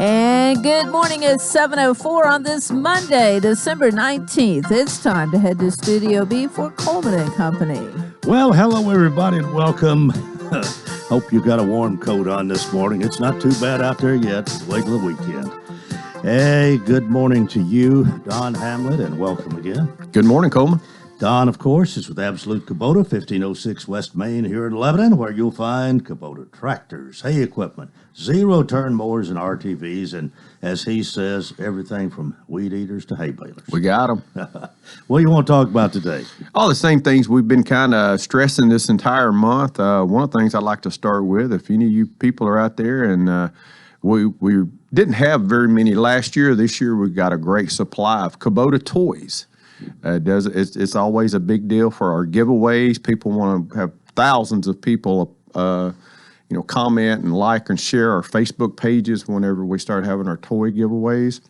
And good morning. It's 7:04 on this Monday, December 19th. It's time to head to Studio B for Coleman and Company. Well, hello, everybody, and welcome. Hope you got a warm coat on this morning. It's not too bad out there yet. Wait till the weekend. Hey, good morning to you, Don Hamlet, and welcome again. Good morning, Coleman. Don, of course, is with Absolute Kubota, 1506 West Main here in Lebanon, where you'll find Kubota tractors, hay equipment, zero-turn mowers and RTVs, and as he says, everything from weed eaters to hay balers. We got them. What do you want to talk about today? All the same things we've been kind of stressing this entire month. One of the things I'd like to start with, if any of you people are out there, and we didn't have very many last year. This year we've got a great supply of Kubota toys. It's always a big deal for our giveaways. People want to have thousands of people, comment and like and share our Facebook pages whenever we start having our toy giveaways.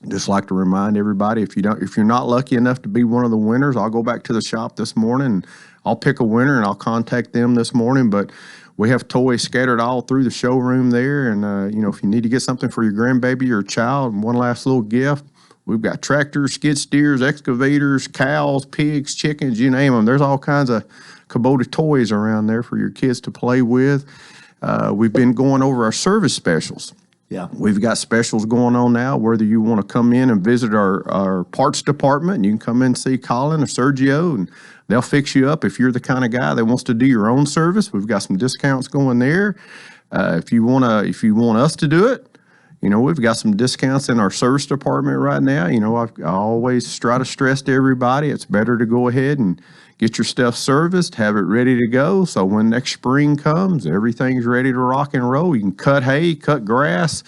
Just like to remind everybody, if you're not lucky enough to be one of the winners, I'll go back to the shop this morning and I'll pick a winner and I'll contact them this morning. But we have toys scattered all through the showroom there, and if you need to get something for your grandbaby or child, and one last little gift. We've got tractors, skid steers, excavators, cows, pigs, chickens, you name them. There's all kinds of Kubota toys around there for your kids to play with. We've been going over our service specials. Yeah. We've got specials going on now, whether you want to come in and visit our parts department, you can come in and see Colin or Sergio, and they'll fix you up. If you're the kind of guy that wants to do your own service, we've got some discounts going there. If you want us to do it, we've got some discounts in our service department right now. I always try to stress to everybody, it's better to go ahead and get your stuff serviced, have it ready to go. So when next spring comes, everything's ready to rock and roll. You can cut hay, cut grass,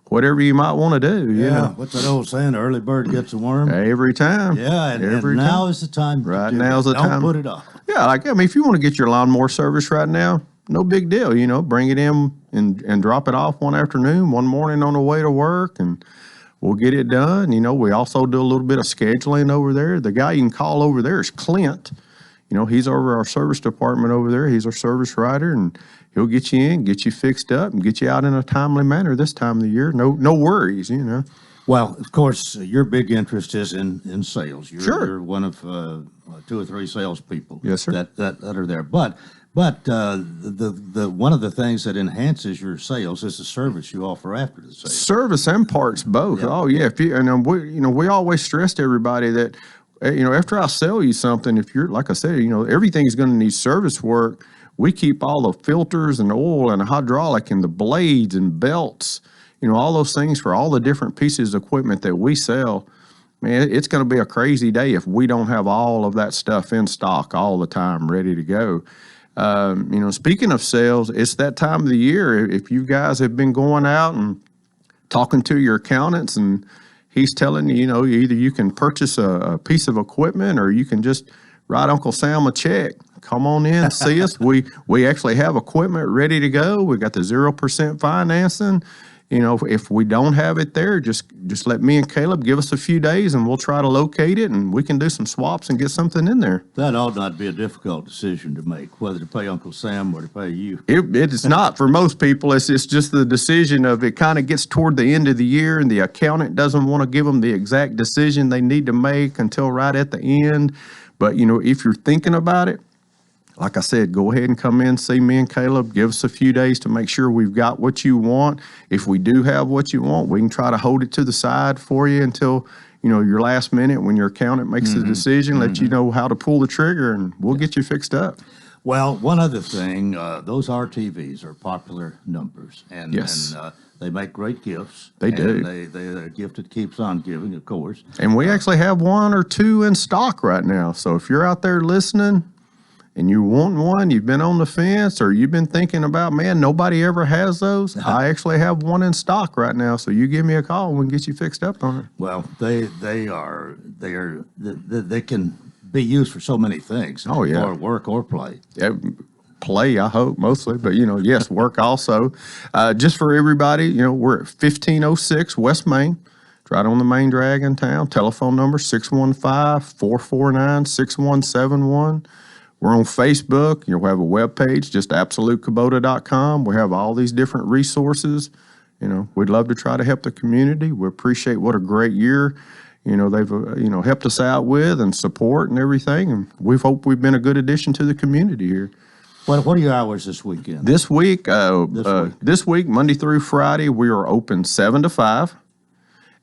whatever you might want to do. Yeah, what's that old saying? Early bird gets a worm. Every time. Yeah, and now is the time. Right now's the time. Don't put it off. Yeah, if you want to get your lawnmower service right now, no big deal. Bring it in and drop it off one afternoon, one morning on the way to work, and we'll get it done. We also do a little bit of scheduling over there. The guy you can call over there is Clint. He's over our service department over there. He's our service writer, and he'll get you in, get you fixed up, and get you out in a timely manner this time of the year. No worries, Well, of course, your big interest is in sales. You're one of 2 or 3 salespeople. Yes, sir. That are there. But the one of the things that enhances your sales is the service you offer after the sale. Service and parts both. Yeah. Oh yeah. We always stress to everybody that after I sell you something, if you're like I said, everything's going to need service work. We keep all the filters and oil and the hydraulic and the blades and belts. All those things for all the different pieces of equipment that we sell. Man, it's going to be a crazy day if we don't have all of that stuff in stock all the time, ready to go. Speaking of sales, it's that time of the year. If you guys have been going out and talking to your accountants and he's telling you, either you can purchase a piece of equipment or you can just write Uncle Sam a check. Come on in, see us. We actually have equipment ready to go. We got the 0% financing. If we don't have it there, just let me and Caleb give us a few days and we'll try to locate it and we can do some swaps and get something in there. That ought not be a difficult decision to make, whether to pay Uncle Sam or to pay you. It's not for most people. It's just the decision of it kind of gets toward the end of the year and the accountant doesn't want to give them the exact decision they need to make until right at the end. But, if you're thinking about it, like I said, go ahead and come in, see me and Caleb. Give us a few days to make sure we've got what you want. If we do have what you want, we can try to hold it to the side for you until, your last minute when your accountant makes the decision, let you know how to pull the trigger, and we'll get you fixed up. Well, one other thing, those RTVs are popular numbers, and they make great gifts. They do. They're a gift that keeps on giving, of course. And we actually have 1 or 2 in stock right now. So if you're out there listening, and you want one, you've been on the fence, or you've been thinking about, man, nobody ever has those. I actually have one in stock right now, so you give me a call and we can get you fixed up on it. Well, they can be used for so many things. Oh yeah, for work or play. Yeah, play, I hope mostly, but yes, work also. Just for everybody, we're at 1506 West Main. Right on the main drag in town. Telephone number 615-449-6171. We're on Facebook. We have a webpage, just absolutekubota.com. We have all these different resources. we'd love to try to help the community. We appreciate what a great year, they've, helped us out with and support and everything. And we hope we've been a good addition to the community here. What are your hours this weekend? This week, Monday through Friday, we are open 7 to 5.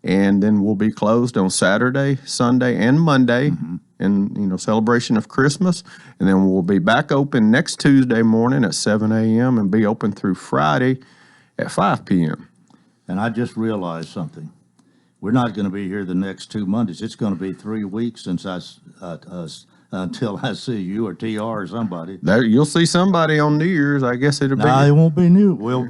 And then we'll be closed on Saturday, Sunday, and Monday in, celebration of Christmas. And then we'll be back open next Tuesday morning at 7 a.m. and be open through Friday at 5 p.m. And I just realized something. We're not going to be here the next 2 Mondays. It's going to be 3 weeks since until I see you or TR or somebody. There, you'll see somebody on New Year's. I guess it'll be. No, it won't be new. Well,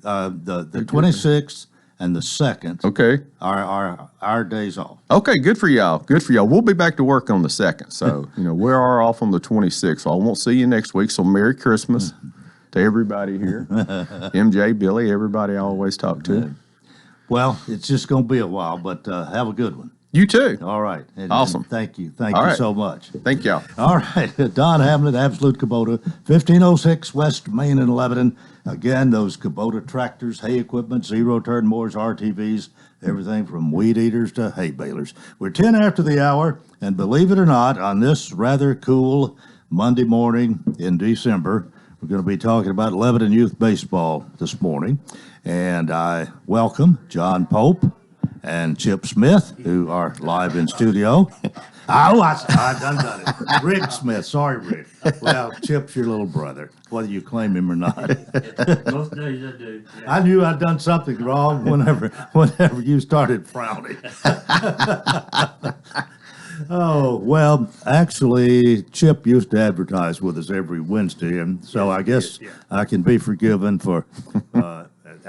the 26th and the 2nd. Okay. Are our days off. Okay, good for y'all. Good for y'all. We'll be back to work on the 2nd. So, we are off on the 26th. So I won't see you next week. So Merry Christmas to everybody here. MJ, Billy, everybody I always talk to. Well, it's just going to be a while, but have a good one. You too. All right. Awesome. And thank you. Thank you so much. Thank y'all. All right. Don Hamlet, Absolute Kubota, 1506 West Main in Lebanon. Again, those Kubota tractors, hay equipment, zero-turn mowers, RTVs, everything from weed eaters to hay balers. We're 10 after the hour, and believe it or not, on this rather cool Monday morning in December, we're going to be talking about Lebanon Youth Baseball this morning. And I welcome John Pope and Chip Smith, who are live in studio. I done it. Rick Smith. Sorry, Rick. Well, Chip's your little brother, whether you claim him or not. Most days I do. Yeah. I knew I'd done something wrong whenever you started frowning. Oh, well, actually, Chip used to advertise with us every Wednesday, and so I guess I can be forgiven for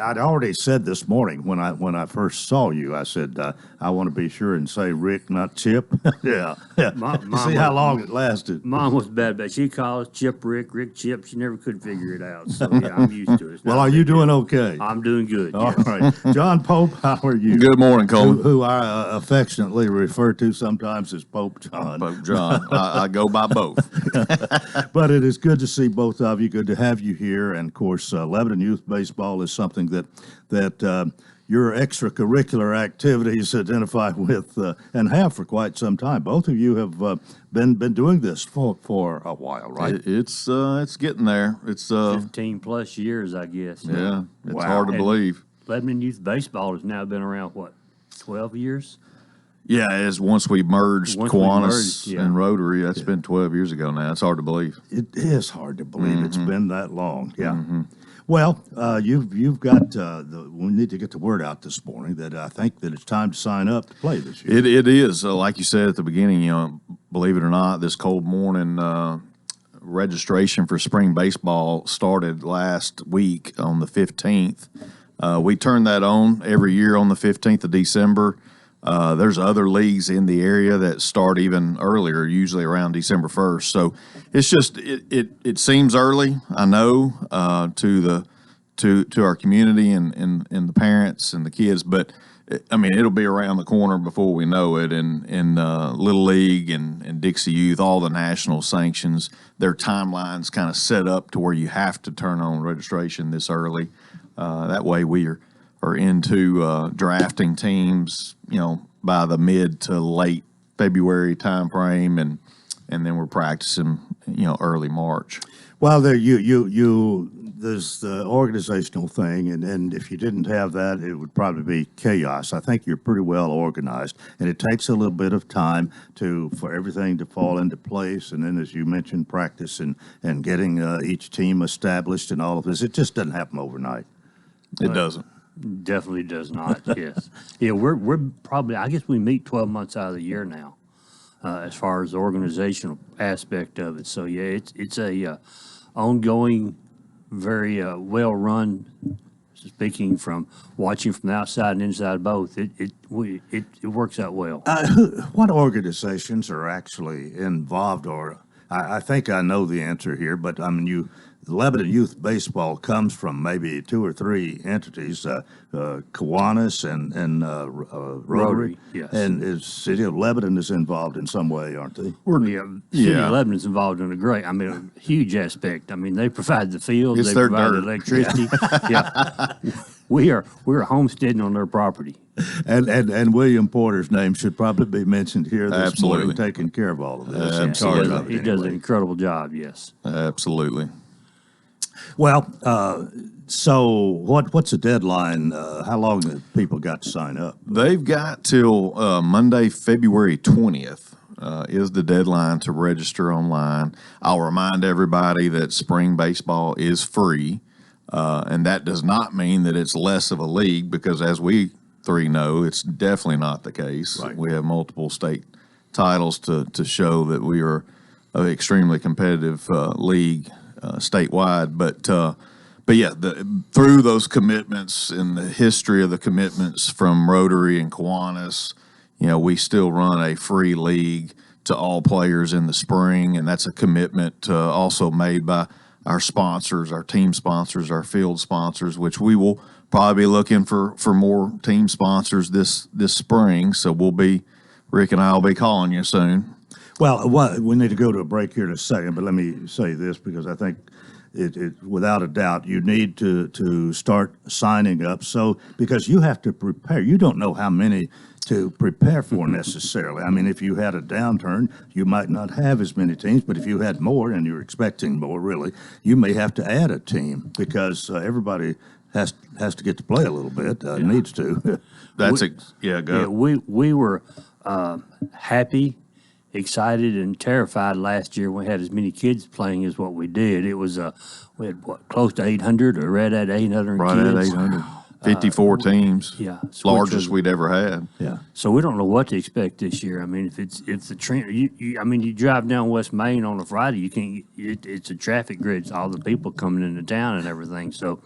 I'd already said this morning when I first saw you, I said, I want to be sure and say Rick, not Chip. Yeah. Mom See how long it lasted. Mom was bad, but she calls Chip Rick, Rick Chip. She never could figure it out. So, yeah, I'm used to it. Well, are you doing okay? I'm doing good. All Yes. right. John Pope, how are you? Good morning, Coleman. Who I affectionately refer to sometimes as Pope John. Pope John. I go by both. But it is good to see both of you. Good to have you here. And, of course, Lebanon Youth Baseball is something that your extracurricular activities identify with and have for quite some time. Both of you have been doing this for a while, right? It's getting there. It's 15 plus years, I guess. yeah, it's Wow. hard to believe. Lebanon Youth Baseball has now been around, 12 years? Yeah, as once we merged Once we Kiwanis merged, yeah. and Rotary, that's been 12 years ago now. It's hard to believe. It is hard to believe it's been that long. Yeah. Well, you've got we need to get the word out this morning that I think that it's time to sign up to play this year. It is. Like you said at the beginning, believe it or not, this cold morning registration for spring baseball started last week on the 15th. We turn that on every year on the 15th of December. There's other leagues in the area that start even earlier, usually around December 1st. So it's just it seems early, I know, to our community and the parents and the kids, but it'll be around the corner before we know it. And Little League and Dixie Youth, all the national sanctions, their timelines kind of set up to where you have to turn on registration this early. That way we are into drafting teams, by the mid to late February time frame, and then we're practicing, early March. Well, there's the organizational thing, and if you didn't have that, it would probably be chaos. I think you're pretty well organized, and it takes a little bit of time for everything to fall into place. And then, as you mentioned, practice and getting each team established and all of this. It just doesn't happen overnight. It doesn't. Definitely does not, yes. Yeah, we're probably, I guess we meet 12 months out of the year now, as far as the organizational aspect of it. So, yeah, it's a ongoing, very well-run, speaking from watching from the outside and inside both, it works out well. What organizations are actually involved, or I think I know the answer here, but Lebanon Youth Baseball comes from maybe 2 or 3 entities, Kiwanis and Rotary. Yes. And the City of Lebanon is involved in some way, aren't they? City of Lebanon is involved in a huge aspect. They provide the fields, It's they their provide dirt. the electricity. Yeah. we're homesteading on their property. And William Porter's name should probably be mentioned here this morning, Absolutely. taking care of all of this. Absolutely. In charge of it He does an anyway. incredible job. Yes. Absolutely. Well, so what's the deadline? How long have people got to sign up? They've got till Monday, February 20th is the deadline to register online. I'll remind everybody that spring baseball is free, and that does not mean that it's less of a league, because as we three know, it's definitely not the case. Right. We have multiple state titles to show that we are an extremely competitive league statewide. But yeah, through those commitments and the history of the commitments from Rotary and Kiwanis, we still run a free league to all players in the spring, and that's a commitment also made by our sponsors, our team sponsors, our field sponsors, which we will probably be looking for more team sponsors this spring. So Rick and I will be calling you soon. Well, we need to go to a break here in a second, but let me say this, because I think it without a doubt, you need to start signing up. So, because you have to prepare. You don't know how many to prepare for necessarily. I mean, if you had a downturn, you might not have as many teams, but if you had more, and you're expecting more, really, you may have to add a team, because everybody has to get to play a little bit, needs to. Go. Yeah, we were happy, excited, and terrified last year. We had as many kids playing as what we did. It was we had close to 800, or right at 800 Right kids. at 800. 54 teams. Yeah, Largest we'd ever had. Yeah. So we don't know what to expect this year. I mean, if the trend, you drive down West Main on a Friday, you can't. It's a traffic grid. It's all the people coming into town and everything. So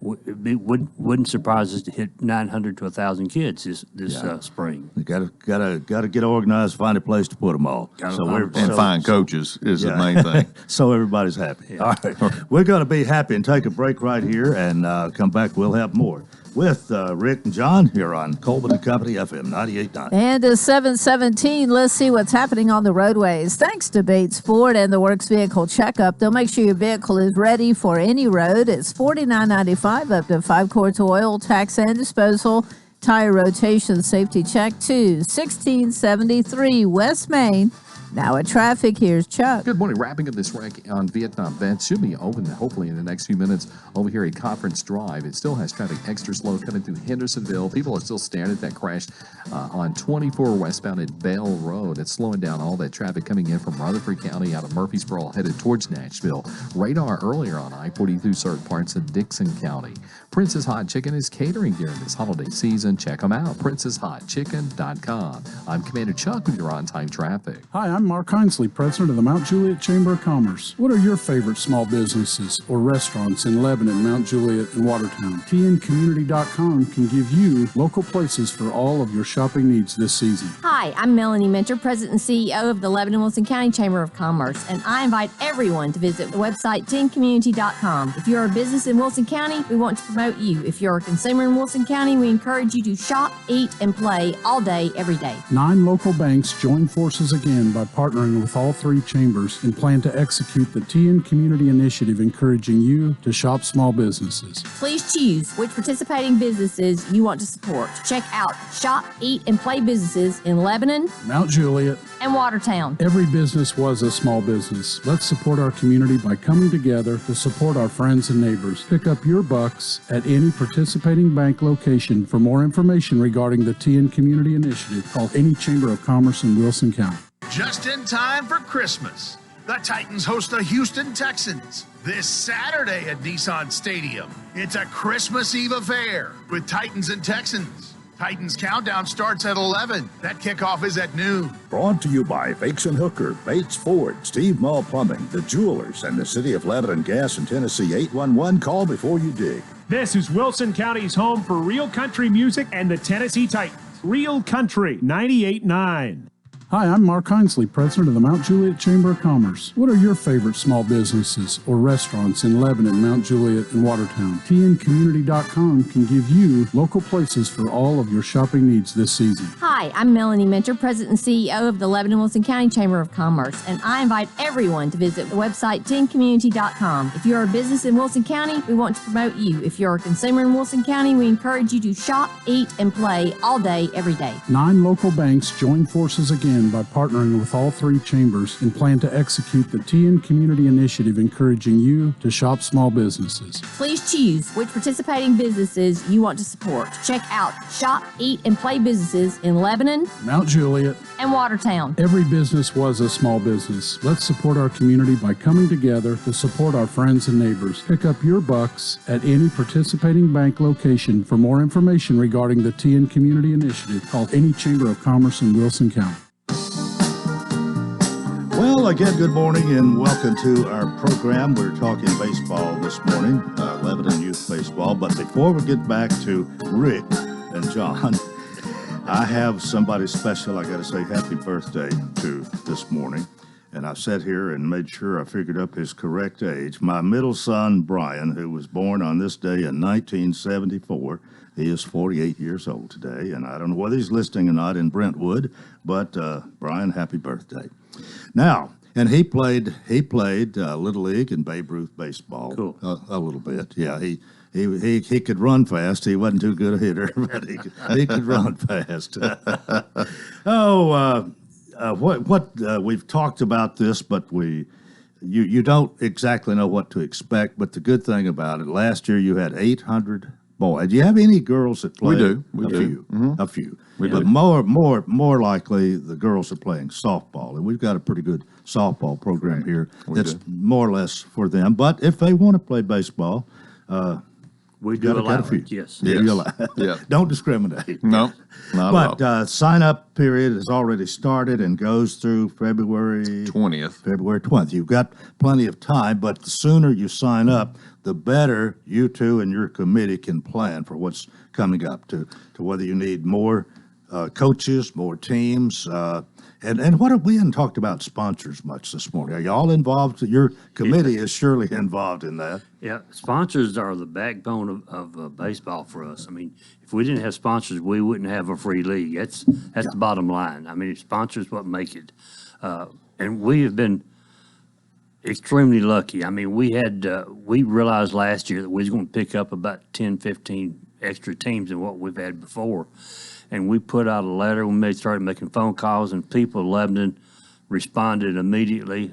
it wouldn't surprise us to hit 900 to 1,000 kids this spring. You gotta get organized, find a place to put them all. And find coaches is the main thing. So everybody's happy. All right, we're going to be happy and take a break right here, and come back. We'll have more with Rick and John here on Coleman and Company FM 98.9. And at 7:17, let's see what's happening on the roadways. Thanks to Bates Ford and the Works Vehicle Checkup, they'll make sure your vehicle is ready for any road. It's $49.95 up to 5 quarts of oil, tax and disposal, tire rotation, safety check too. 1673 West Main. Now at traffic, here's Chuck. Good morning. Wrapping up this wreck on Vietnam Vet. Should be open hopefully in the next few minutes over here at Conference Drive. It still has traffic extra slow coming through Hendersonville. People are still staring at that crash on 24 westbound at Bell Road. It's slowing down all that traffic coming in from Rutherford County out of Murfreesboro headed towards Nashville. Radar earlier on I-40 through certain parts of Dixon County. Princess Hot Chicken is catering during this holiday season. Check them out, princesshotchicken.com. I'm Commander Chuck with your on-time traffic. Hi, I'm Mark Hinesley, president of the Mount Juliet Chamber of Commerce. What are your favorite small businesses or restaurants in Lebanon, Mount Juliet, and Watertown? TNCommunity.com can give you local places for all of your shopping needs this season. Hi, I'm Melanie Mentor, president and CEO of the Lebanon-Wilson County Chamber of Commerce, and I invite everyone to visit the website TNCommunity.com. If you're a business in Wilson County, we want to promote you. If you're a consumer in Wilson County, we encourage you to shop, eat, and play all day, every day. 9 local banks join forces again by partnering with all 3 chambers and plan to execute the TN Community Initiative, encouraging you to shop small businesses. Please choose which participating businesses you want to support. Check out Shop, Eat, and Play businesses in Lebanon, Mount Juliet, and Watertown. Every business was a small business. Let's support our community by coming together to support our friends and neighbors. Pick up your bucks at any participating bank location. For more information regarding the TN Community Initiative, call any Chamber of Commerce in Wilson County. Just in time for Christmas, the Titans host the Houston Texans this Saturday at Nissan Stadium. It's a Christmas Eve affair with Titans and Texans. Titans Countdown starts at 11. That kickoff is at noon. Brought to you by Fakes and Hooker, Bates Ford, Steve Mall Plumbing, The Jewelers, and the City of Lebanon Gas in Tennessee. 811, call before you dig. This is Wilson County's home for real country music and the Tennessee Titans. Real Country 98.9. Hi, I'm Mark Hinesley, president of the Mount Juliet Chamber of Commerce. What are your favorite small businesses or restaurants in Lebanon, Mount Juliet, and Watertown? TNCommunity.com can give you local places for all of your shopping needs this season. Hi, I'm Melanie Mentor, president and CEO of the Lebanon Wilson County Chamber of Commerce, and I invite everyone to visit the website TNCommunity.com. If you're a business in Wilson County, we want to promote you. If you're a consumer in Wilson County, we encourage you to shop, eat, and play all day, every day. 9 local banks join forces again by partnering with all 3 chambers and plan to execute the TN Community Initiative, encouraging you to shop small businesses. Please choose which participating businesses you want to support. Check out Shop, Eat, and Play businesses in Lebanon, Mount Juliet, and Watertown. every business was a small business. Let's support our community by coming together to support our friends and neighbors. Pick up your bucks at any participating bank location. For more information regarding the TN Community Initiative, call any Chamber of Commerce in Wilson County. Well, again, good morning and welcome to our program. We're talking baseball this morning, Lebanon Youth Baseball. But before we get back to Rick and John, I have somebody special I got to say happy birthday to this morning. And I sat here and made sure I figured up his correct age. My middle son, Brian, who was born on this day in 1974, he is 48 years old today. And I don't know whether he's listening or not in Brentwood, but Brian, happy birthday. Now, and he played Little League and Babe Ruth baseball. Cool. A little bit, yeah. He could run fast. He wasn't too good a hitter, but he could run fast. We've talked about this, but you don't exactly know what to expect. But the good thing about it, last year you had 800 boys. Do you have any girls that play? We do. A few. We But do. more likely the girls are playing softball, and we've got a pretty good softball program here that's more or less for them. But if they want to play baseball, We got do a allow few. it, yes. Yeah, Yes. you allow- Yeah. Don't discriminate. No, not at But all. sign-up period has already started and goes through February 20th. You've got plenty of time, but the sooner you sign up, the better you two and your committee can plan for what's coming up to whether you need more coaches, more teams, and what we hadn't talked about sponsors much this morning. Are y'all involved? Your committee is surely involved in that. Yeah, sponsors are the backbone of baseball for us. I mean, if we didn't have sponsors, we wouldn't have a free league. That's the bottom line. I mean, sponsors what make it. And we have been extremely lucky. I mean, we realized last year that we was going to pick up about 10, 15 extra teams than what we've had before. And we put out a letter. We started making phone calls, and people in Lebanon responded immediately.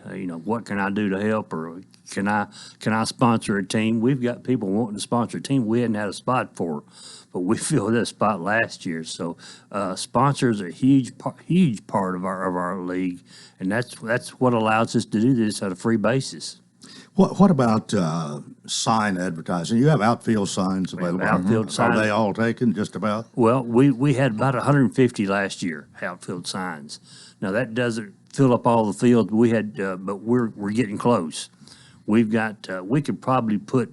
What can I do to help, or can I sponsor a team? We've got people wanting to sponsor a team we hadn't had a spot for, but we filled that spot last year. So sponsors are a huge part of our league, and that's what allows us to do this at a free basis. What about sign advertising? You have outfield signs available. outfield signs. Are they all taken? Just about. Well, we had about 150 last year, outfield signs. Now, that doesn't fill up all the fields we had, but we're getting close. We've got, we could probably put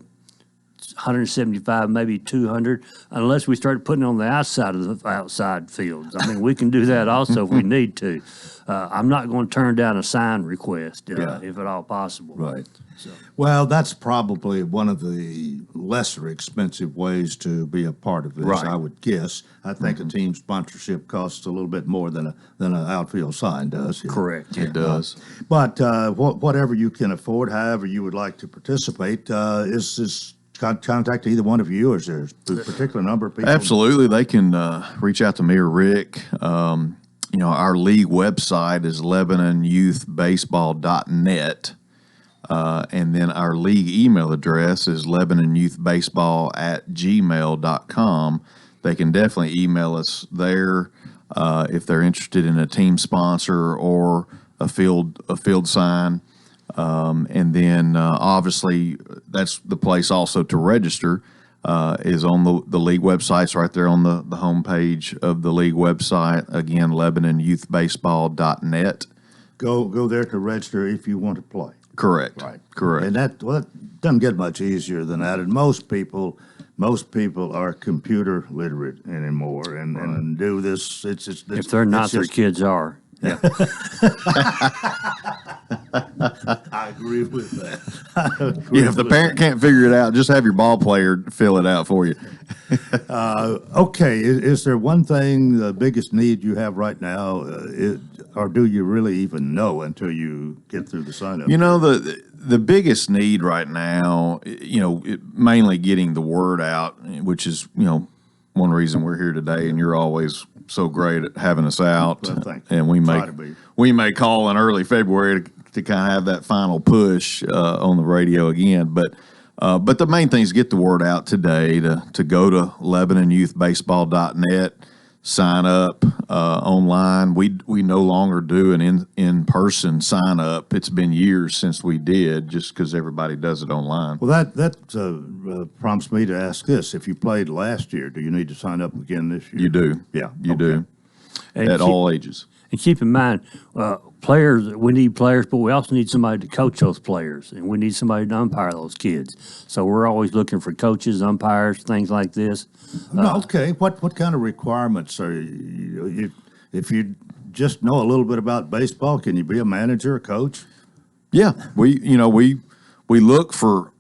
175, maybe 200, unless we started putting it on the outside of the outside fields. I mean, we can do that also if we need to. I'm not going to turn down a sign request if at all possible. Right. So. Well, that's probably one of the lesser expensive ways to be a part of this, Right. I would guess. I think a team sponsorship costs a little bit more than an outfield sign does. Correct. It does. But whatever you can afford, however you would like to participate, is contact either one of you, or is there a particular number of people? Absolutely. They can reach out to me or Rick. Our league website is LebanonYouthBaseball.net. And then our league email address is LebanonYouthBaseball@gmail.com. They can definitely email us there if they're interested in a team sponsor or a field sign. And then obviously that's the place also to register is on the league websites right there on the homepage of the league website. Again, LebanonYouthBaseball.net. Go there to register if you want to play. Correct. Right. Correct. And that doesn't get much easier than that. And most people are computer literate anymore and do this. It's If they're not, their kids are. I agree with that. Yeah, if the parent can't figure it out, just have your ball player fill it out for you. Okay, is there one thing, the biggest need you have right now, or do you really even know until you get through the sign-up? You know, the biggest need right now, mainly getting the word out, which is, one reason we're here today, and you're always so great at having us out. Well, thank you. And Try to be. we may call in early February to kind of have that final push on the radio again. But the main thing is get the word out today to go to LebanonYouthBaseball.net, sign up online. We no longer do an in-person sign up. It's been years since we did, just because everybody does it online. Well, that prompts me to ask this. If you played last year, do you need to sign up again this year? You do. Yeah. You do. And At all ages. And keep in mind, players, we need players, but we also need somebody to coach those players, and we need somebody to umpire those kids. So we're always looking for coaches, umpires, things like this. No, okay. What kind of requirements are you? If you just know a little bit about baseball, can you be a manager, a coach? Yeah, we look for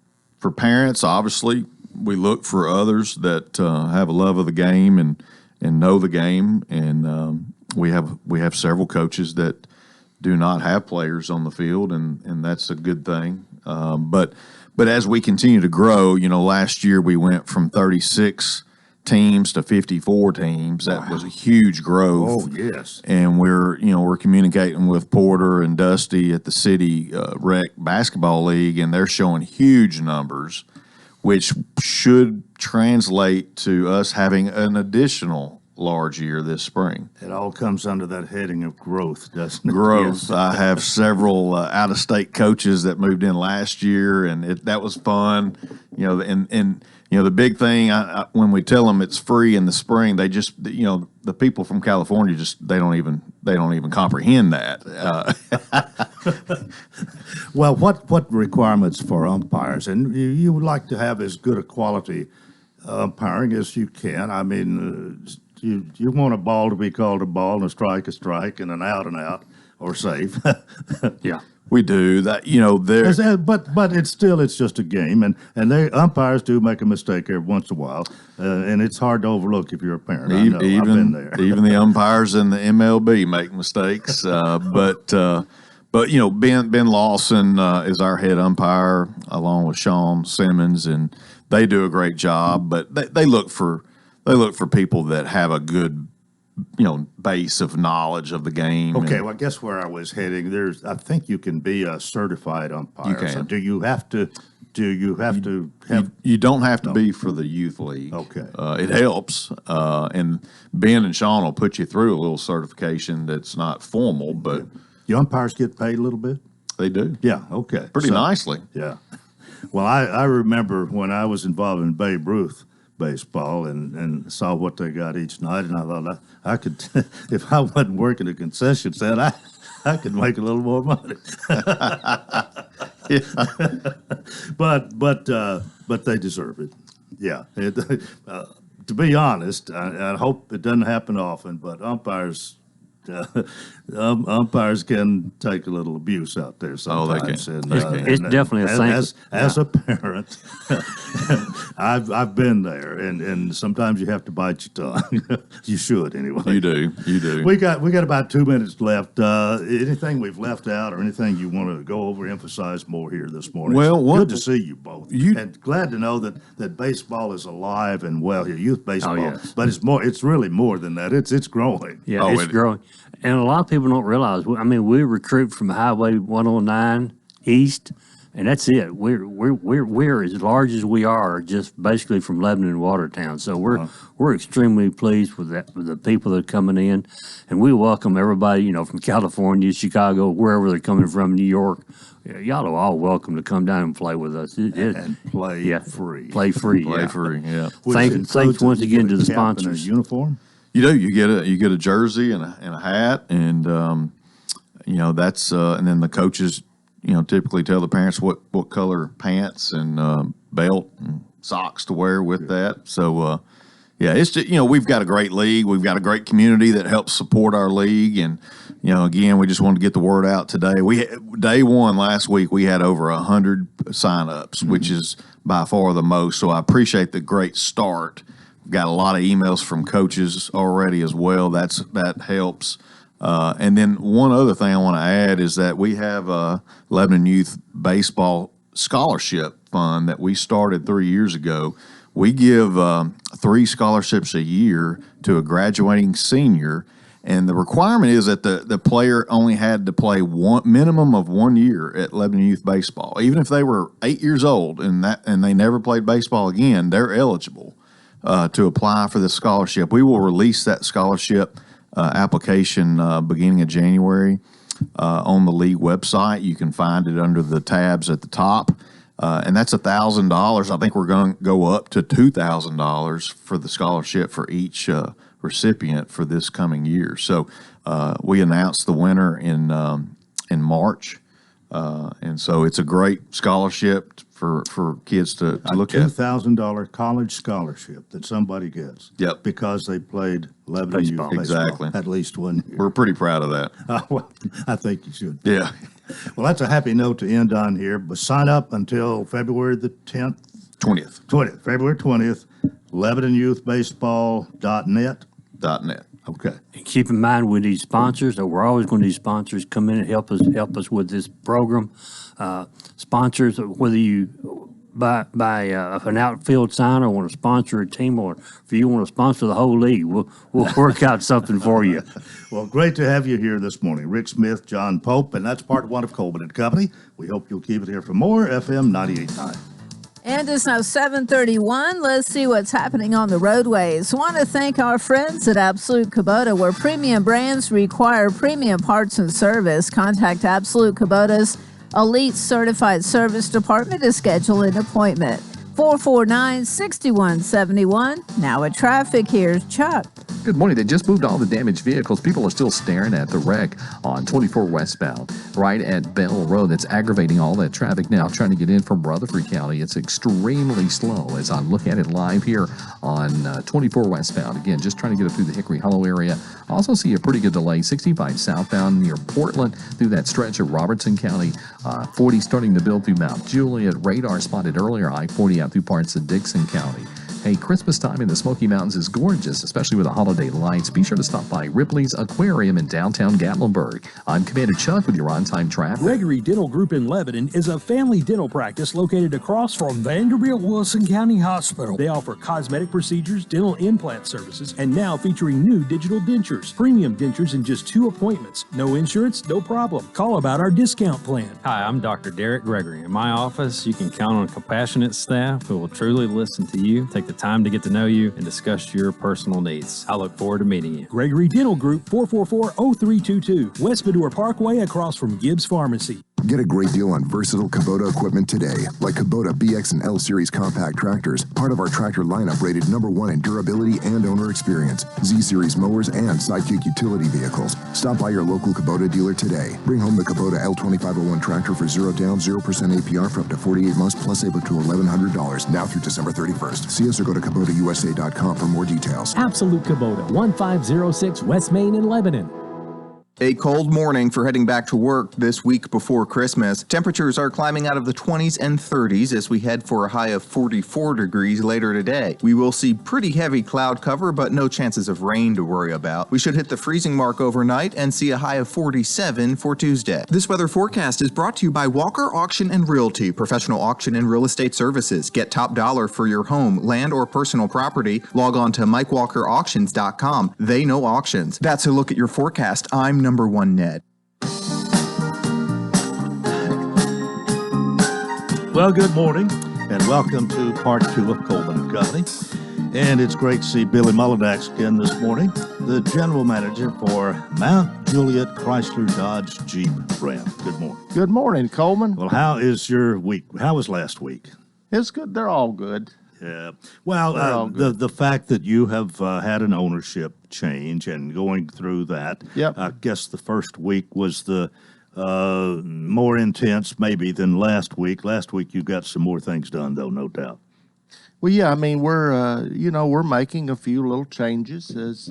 parents. Obviously, we look for others that have a love of the game and know the game, and we have several coaches that do not have players on the field, and that's a good thing. But as we continue to grow, last year we went from 36 teams to 54 teams. That was a huge growth. Oh, yes. And we're communicating with Porter and Dusty at the City Rec Basketball League, and they're showing huge numbers, which should translate to us having an additional large year this spring. It all comes under that heading of growth, doesn't it? Growth. Yes. I have several out-of-state coaches that moved in last year, and that was fun. The big thing when we tell them it's free in the spring, they just the people from California they don't even comprehend that. Well, what requirements for umpires? And you would like to have as good a quality umpiring as you can. I mean, you want a ball to be called a ball and a strike, and an out, or safe. Yeah. We do that, but it's just a game, and umpires do make a mistake every once in a while, and it's hard to overlook if you're a parent. I know, I've been there. Even the umpires in the MLB make mistakes, but Ben Lawson is our head umpire along with Sean Simmons, and they do a great job. But they look for people that have a good base of knowledge of the game. Okay, well, I guess where I was heading, I think you can be a certified umpire. You can. So do you have to have? You don't have to be for the youth league. Okay. It helps, and Ben and Sean will put you through a little certification that's not formal, but The umpires get paid a little bit? they do. Yeah, okay. Pretty So- nicely. Yeah. Well, I remember when I was involved in Babe Ruth baseball and saw what they got each night, and I thought I could, if I wasn't working a concession stand, I could make a little more money. But they deserve it. Yeah. To be honest, I hope it doesn't happen often, but umpires can take a little abuse out there sometimes. can. And, It's definitely a thing. As a parent, I've been there, and sometimes you have to bite your tongue. You should anyway. You do. We got about 2 minutes left. Anything we've left out, or anything you want to go over, emphasize more here this morning? Well, Good to see you both, and glad to know that baseball is alive and well here, youth baseball. yes. But it's really more than that. It's growing. Yeah, Oh, it's growing. And a lot of people don't realize, we recruit from Highway 109 east, and that's it. We're as large as we are, just basically from Lebanon and Watertown. So we're extremely pleased with that, with the people that are coming in, and we welcome everybody, from California, Chicago, wherever they're coming from, New York. Y'all are all welcome to come down and play with us. And play free. Play free. Play yeah. free. Yeah. Thanks once again to the Cap and a sponsors. uniform. You do. You get a jersey and a hat, and that's and then the coaches typically tell the parents what color pants and belt and socks to wear with that. So it's just, we've got a great league. We've got a great community that helps support our league, and again, we just wanted to get the word out today. Day one last week, we had over 100 sign-ups, which is by far the most. So I appreciate the great start. We've got a lot of emails from coaches already as well. That helps. And then one other thing I want to add is that we have a Lebanon Youth Baseball Scholarship Fund that we started 3 years ago. We give 3 scholarships a year to a graduating senior. And the requirement is that the player only had to play minimum of 1 year at Lebanon Youth Baseball. Even if they were 8 years old and they never played baseball again, they're eligible to apply for this scholarship. We will release that scholarship application beginning of January on the league website. You can find it under the tabs at the top. And that's $1,000. I think we're going to go up to $2,000 for the scholarship for each recipient for this coming year. So we announced the winner in March, and so it's a great scholarship for kids to look at. $2,000 college scholarship that somebody gets. Yep. Because they played Lebanon Youth Baseball. Exactly. At least 1 year. We're pretty proud of that. Well, I think you should. Yeah. Well, that's a happy note to end on here. But sign up until February the 10th. 20th. February 20th, LebanonYouthBaseball.net. .net. Okay. And keep in mind with these sponsors that we're always going to need sponsors come in and help us with this program. Sponsors, whether you buy an outfield sign or want to sponsor a team, or if you want to sponsor the whole league, we'll work out something for you. Well, great to have you here this morning. Rick Smith, John Pope, and that's part one of Coleman and Company. We hope you'll keep it here for more FM 98.9. And it's now 7:31. Let's see what's happening on the roadways. I want to thank our friends at Absolute Kubota, where premium brands require premium parts and service. Contact Absolute Kubota's Elite Certified Service Department to schedule an appointment. 449-6171. Now at traffic, here's Chuck. Good morning. They just moved all the damaged vehicles. People are still staring at the wreck on 24 westbound, right at Bell Road. That's aggravating all that traffic now. Trying to get in from Rutherford County. It's extremely slow as I'm looking at it live here on 24 westbound. Again, just trying to get up through the Hickory Hollow area. Also see a pretty good delay. 65 southbound near Portland through that stretch of Robertson County. 40 starting to build through Mount Juliet. Radar spotted earlier. I-40 out through parts of Dixon County. Hey, Christmas time in the Smoky Mountains is gorgeous, especially with the holiday lights. Be sure to stop by Ripley's Aquarium in downtown Gatlinburg. I'm Commander Chuck with your on-time traffic. Gregory Dental Group in Lebanon is a family dental practice located across from Vanderbilt Wilson County Hospital. They offer cosmetic procedures, dental implant services, and now featuring new digital dentures. Premium dentures in just 2 appointments. No insurance, no problem. Call about our discount plan. Hi, I'm Dr. Derek Gregory. In my office, you can count on a compassionate staff who will truly listen to you, take the time to get to know you, and discuss your personal needs. I look forward to meeting you. Gregory Dental Group, 444-0322, West Medora Parkway across from Gibbs Pharmacy. Get a great deal on versatile Kubota equipment today, like Kubota BX and L Series compact tractors, part of our tractor lineup rated #1 in durability and owner experience, Z Series mowers, and Sidekick utility vehicles. Stop by your local Kubota dealer today. Bring home the Kubota L2501 tractor for 0 down, 0% APR for up to 48 months, plus save up to $1,100 now through December 31st. See us or go to KubotaUSA.com for more details. Absolute Kubota, 1506 West Main in Lebanon. A cold morning for heading back to work this week before Christmas. Temperatures are climbing out of the 20s and 30s as we head for a high of 44 degrees later today. We will see pretty heavy cloud cover, but no chances of rain to worry about. We should hit the freezing mark overnight and see a high of 47 for Tuesday. This weather forecast is brought to you by Walker Auction and Realty, professional auction and real estate services. Get top dollar for your home, land, or personal property. Log on to MikeWalkerAuctions.com. They know auctions. That's a look at your forecast. I'm number 1 Ned. Well, good morning, and welcome to part 2 of Coleman and Company. And it's great to see Billy Mullinax again this morning, the general manager for Mount Juliet Chrysler Dodge Jeep brand. Good morning. Good morning, Coleman. Well, how is your week? How was last week? It's good. They're all good. Yeah. Well, the fact that you have had an ownership change and going through that, yep. I guess the first week was the more intense maybe than last week. Last week you got some more things done, though, no doubt. Well, yeah, I mean we're making a few little changes as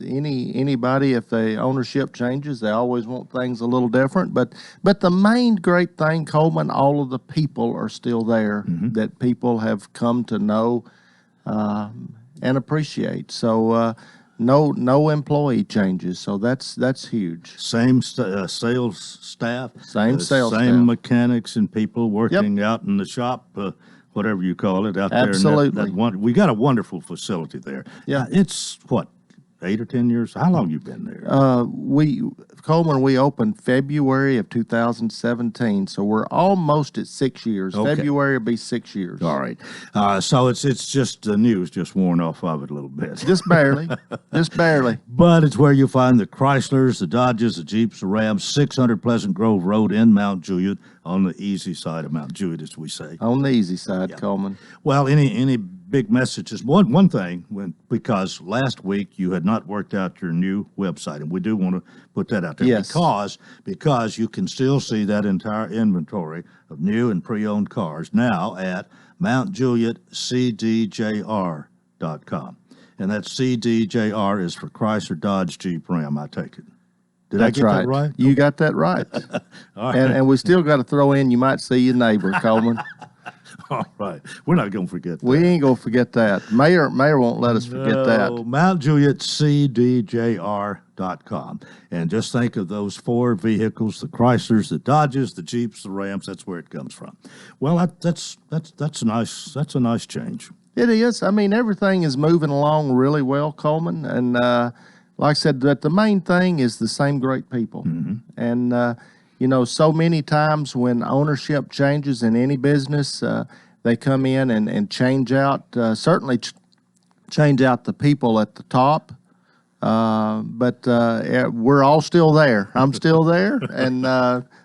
anybody. If the ownership changes, they always want things a little different. But the main great thing, Coleman, all of the people are still there that people have come to know and appreciate. So no employee changes. So that's huge. Same sales staff, Same sales same staff. mechanics and people working out in the shop, whatever you call it, out Absolutely. there. We got a wonderful facility there. Yeah. It's what, 8 or 10 years? How long you been there? Coleman, we opened February of 2017, so we're almost at 6 years. Okay. February will be 6 years. All right. So it's just the news just worn off of it a little bit. Just barely. Just barely. But it's where you find the Chryslers, the Dodges, the Jeeps, the Rams, 600 Pleasant Grove Road in Mount Juliet, on the easy side of Mount Juliet, as we say. On the easy side, Coleman. Well, any big messages? One thing, because last week you had not worked out your new website, and we do want to put that out there. Yes. Because you can still see that entire inventory of new and pre-owned cars now at MountJulietCDJR.com. And that CDJR is for Chrysler, Dodge, Jeep, Ram, I take it. Did I get that right? You got that right. All right. And we still got to throw in, you might see your neighbor, Coleman. All right. We're not going to forget that. We ain't going to forget that. Mayor won't let us forget that. MountJulietCDJR.com. And just think of those 4 vehicles, the Chryslers, the Dodges, the Jeeps, the Rams. That's where it comes from. Well, that's nice. That's a nice change. It is. I mean, everything is moving along really well, Coleman. And like I said, that the main thing is the same great people. And, so many times when ownership changes in any business, they come in and change out, certainly change out the people at the top. But we're all still there. I'm still there and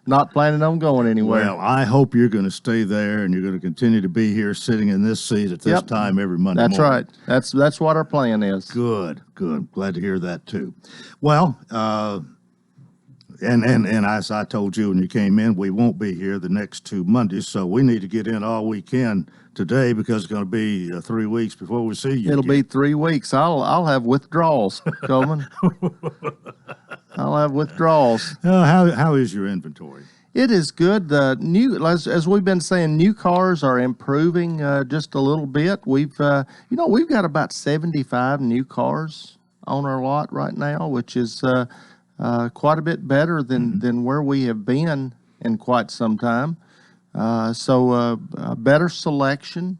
not planning on going anywhere. Well, I hope you're going to stay there and you're going to continue to be here sitting in this seat at this time every Monday That's morning. right. That's what our plan is. Good. Glad to hear that too. Well, and as I told you when you came in, we won't be here the next 2 Mondays, so we need to get in all we can today because it's going to be 3 weeks before we see you. It'll be 3 weeks. I'll have withdrawals, Coleman. I'll have withdrawals. How is your inventory? It is good. The new, as we've been saying, new cars are improving just a little bit. We've got about 75 new cars on our lot right now, which is quite a bit better than where we have been in quite some time. So better selection.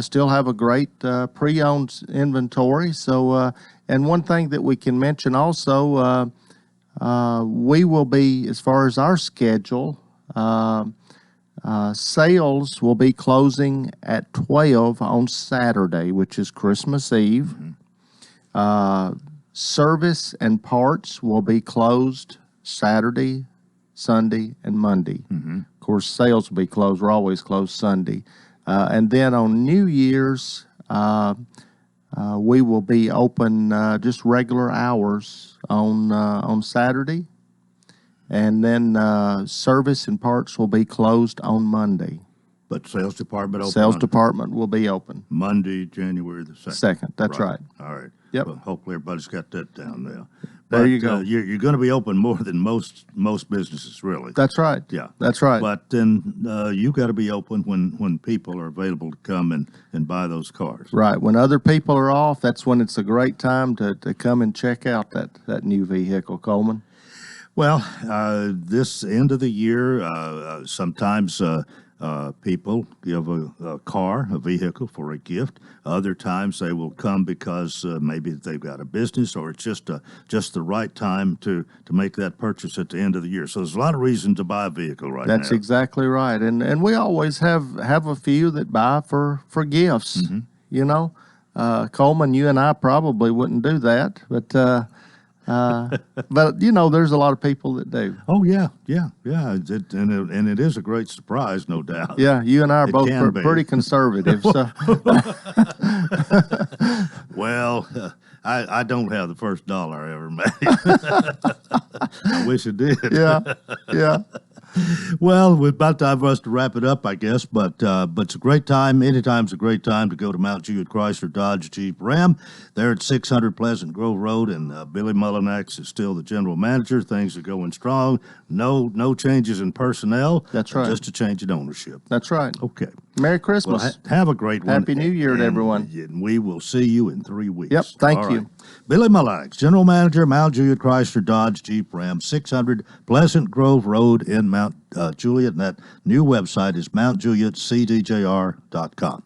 Still have a great pre-owned inventory. So and one thing that we can mention also, we will be, as far as our schedule, sales will be closing at 12 on Saturday, which is Christmas Eve. Service and parts will be closed Saturday, Sunday, and Monday. Of course, sales will be closed. We're always closed Sunday. And then on New Year's, we will be open just regular hours on Saturday. And then service and parts will be closed on Monday. But sales department open? Sales department will be open. Monday, January the 2nd. Second, that's right. All right. Yep. Well, hopefully everybody's got that down there. There you go. You're going to be open more than most businesses, really. That's right. Yeah. That's right. But then you got to be open when people are available to come and buy those cars. Right. When other people are off, that's when it's a great time to come and check out that new vehicle, Coleman. Well, this end of the year, sometimes people give a car, a vehicle for a gift. Other times they will come because maybe they've got a business or it's just the right time to make that purchase at the end of the year. So there's a lot of reason to buy a vehicle right now. That's exactly right. And we always have a few that buy for gifts, Coleman, you and I probably wouldn't do that, but there's a lot of people that do. Oh yeah. And it is a great surprise, no doubt. Yeah, you and I are both pretty conservative. So. Well, I don't have the first dollar I ever made. I wish I did. Yeah. Well, we're about time for us to wrap it up, I guess. But it's a great time. Anytime's a great time to go to Mount Juliet Chrysler Dodge Jeep Ram. They're at 600 Pleasant Grove Road, and Billy Mullinax is still the general manager. Things are going strong. No changes in personnel. That's right. Just a change in ownership. That's right. Okay. Merry Christmas. Well, have a great one. Happy New Year to everyone. And we will see you in 3 weeks. Yep, thank All you. right. Billy Mullinax, general manager, Mount Juliet Chrysler Dodge Jeep Ram, 600 Pleasant Grove Road in Mount Juliet. And that new website is mountjulietcdjr.com.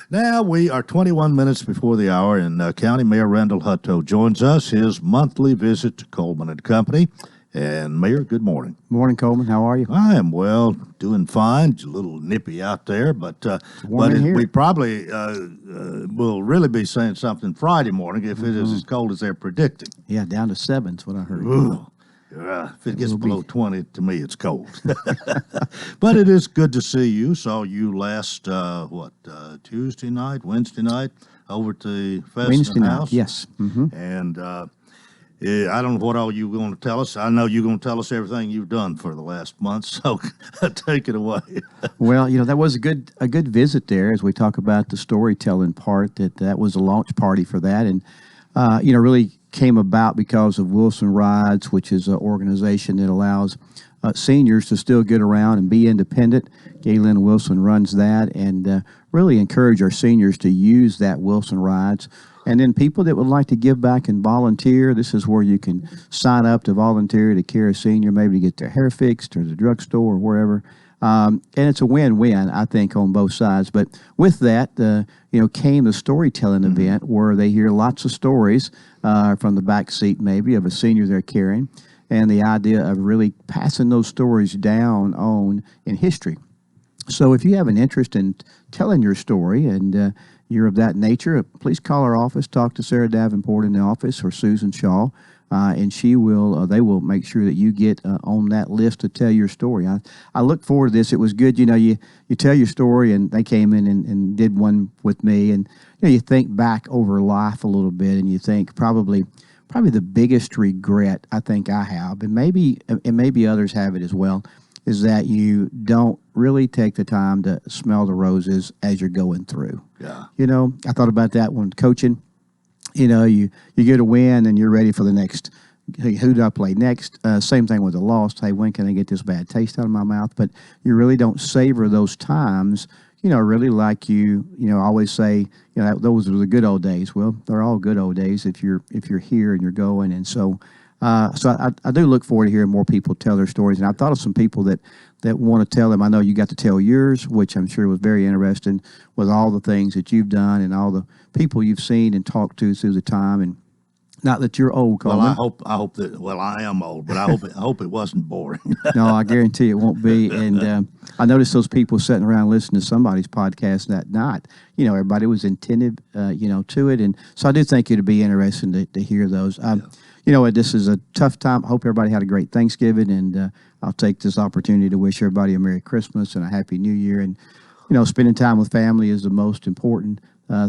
Now we are 21 minutes before the hour, and County Mayor Randall Hutto joins us, his monthly visit to Coleman and Company. And Mayor, good morning. Morning, Coleman. How are you? I am well, doing fine. It's a little nippy out there, but we probably will really be saying something Friday morning if it is as cold as they're predicting. Yeah, down to 7 is what I heard. If it gets below 20, to me, it's cold. But it is good to see you. Saw you last, Tuesday night, Wednesday night, over at the Wednesday night, House. yes. Mm-hmm. And I don't know what all you're going to tell us. I know you're going to tell us everything you've done for the last month, so take it away. Well, that was a good visit there as we talk about the storytelling part. That was a launch party for that, and really came about because of Wilson Rides, which is an organization that allows seniors to still get around and be independent. Galen Wilson runs that, and really encourage our seniors to use that Wilson Rides. And then people that would like to give back and volunteer, this is where you can sign up to volunteer to care a senior, maybe to get their hair fixed or the drugstore or wherever. And it's a win-win, I think, on both sides. But with that, came the storytelling event where they hear lots of stories from the back seat, maybe, of a senior they're caring, and the idea of really passing those stories down on in history. So if you have an interest in telling your story and you're of that nature, please call our office, talk to Sarah Davenport in the office or Susan Shaw, and they will make sure that you get on that list to tell your story. I look forward to this. It was good, you tell your story, and they came in and did one with me, and you think back over life a little bit, and you think probably the biggest regret I think I have, and maybe others have it as well, is that you don't really take the time to smell the roses as you're going through. Yeah. I thought about that when coaching. You get a win and you're ready for the next. Hey, who do I play next? Same thing with a loss. Hey, when can I get this bad taste out of my mouth? But you really don't savor those times, really like you always say, those were the good old days. Well, they're all good old days if you're here and you're going. And so I do look forward to hearing more people tell their stories. And I thought of some people that want to tell them. I know you got to tell yours, which I'm sure was very interesting with all the things that you've done and all the people you've seen and talked to through the time. And not that you're old, Coleman. Well, I hope that. Well, I am old, but I hope it wasn't boring. No, I guarantee it won't be. And I noticed those people sitting around listening to somebody's podcast that night. Everybody was attentive, to it, and so I do think it'd be interesting to hear those. This is a tough time. I hope everybody had a great Thanksgiving, and I'll take this opportunity to wish everybody a Merry Christmas and a Happy New Year. And spending time with family is the most important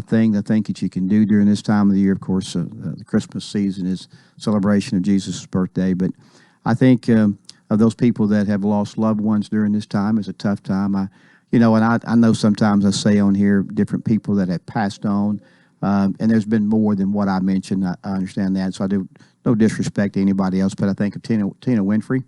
thing I think that you can do during this time of the year. Of course, the Christmas season is celebration of Jesus' birthday, but I think of those people that have lost loved ones during this time, it's a tough time. I know sometimes I say on here different people that have passed on, and there's been more than what I mentioned. I understand that, so I do no disrespect to anybody else, but I think of Tina Winfrey.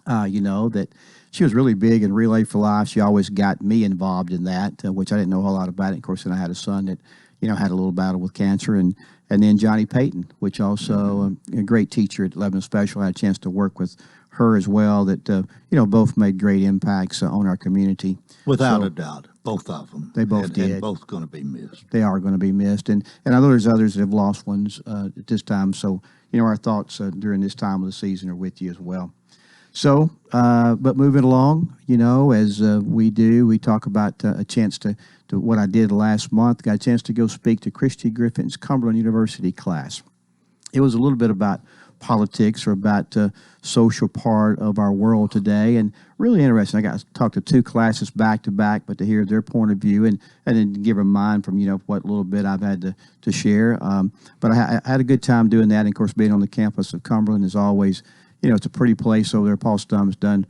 That she was really big in Relay for Life. She always got me involved in that, which I didn't know a whole lot about it. Of course, then I had a son that, had a little battle with cancer. And then Johnny Payton, which also a great teacher at Lebanon Special. I had a chance to work with her as well that, both made great impacts on our community. Without a doubt, both of them. They both did. And both going to be missed. They are going to be missed. And I know there's others that have lost ones at this time. So, our thoughts during this time of the season are with you as well. So, but moving along, as we talk about a chance to what I did last month, got a chance to go speak to Christy Griffin's Cumberland University class. It was a little bit about politics or about the social part of our world today, and really interesting. I got to talk to two classes back to back, but to hear their point of view and then give them mine from what little bit I've had to share. But I had a good time doing that. And of course, being on the campus of Cumberland is always, it's a pretty place over there. Paul Stum's done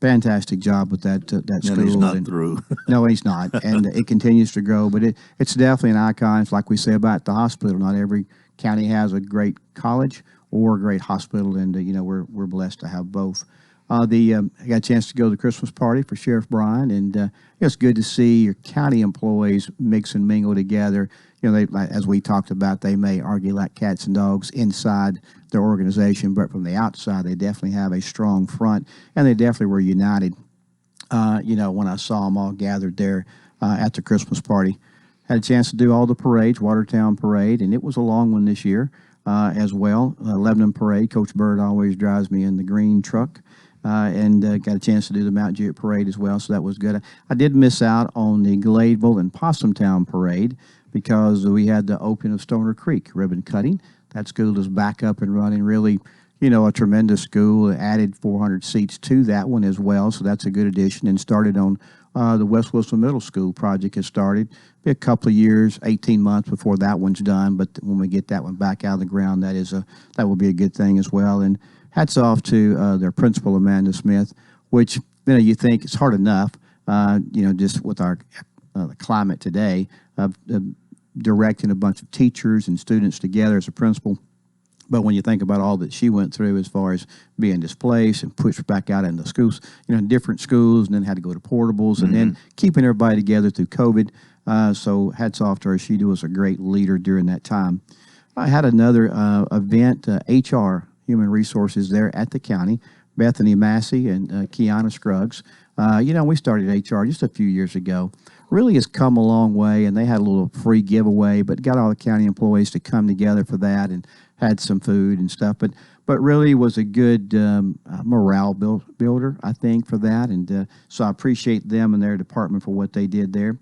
fantastic job with that school. And he's not through. No, he's not, and it continues to grow. But it's definitely an icon. It's like we say about the hospital. Not every county has a great college or a great hospital, and we're blessed to have both. I got a chance to go to the Christmas party for Sheriff Bryan, and it's good to see your county employees mix and mingle together. As we talked about, they may argue like cats and dogs inside their organization, but from the outside, they definitely have a strong front, and they definitely were united. When I saw them all gathered there at the Christmas party, had a chance to do all the parades, Watertown Parade, and it was a long one this year as well. Lebanon Parade, Coach Bird always drives me in the green truck. And got a chance to do the Mount Jewett Parade as well, so that was good. I did miss out on the Gladeville and Possumtown Parade because we had the opening of Stoner Creek ribbon cutting. That school is back up and running, really, a tremendous school. It added 400 seats to that one as well, so that's a good addition, and started on the West Wilson Middle School project has started. Be a couple of years, 18 months before that one's done, but when we get that one back out of the ground, that will be a good thing as well. And hats off to their principal, Amanda Smith, which, you think it's hard enough, just with our the climate today of directing a bunch of teachers and students together as a principal. But when you think about all that she went through as far as being displaced and pushed back out into schools, different schools, and then had to go to portables, and then keeping everybody together through COVID. So hats off to her. She was a great leader during that time. I had another event, HR, Human Resources there at the county, Bethany Massey and Kiana Scruggs. We started HR just a few years ago. Really has come a long way, and they had a little free giveaway, but got all the county employees to come together for that and had some food and stuff. But really was a good morale builder, I think, for that. And so I appreciate them and their department for what they did there.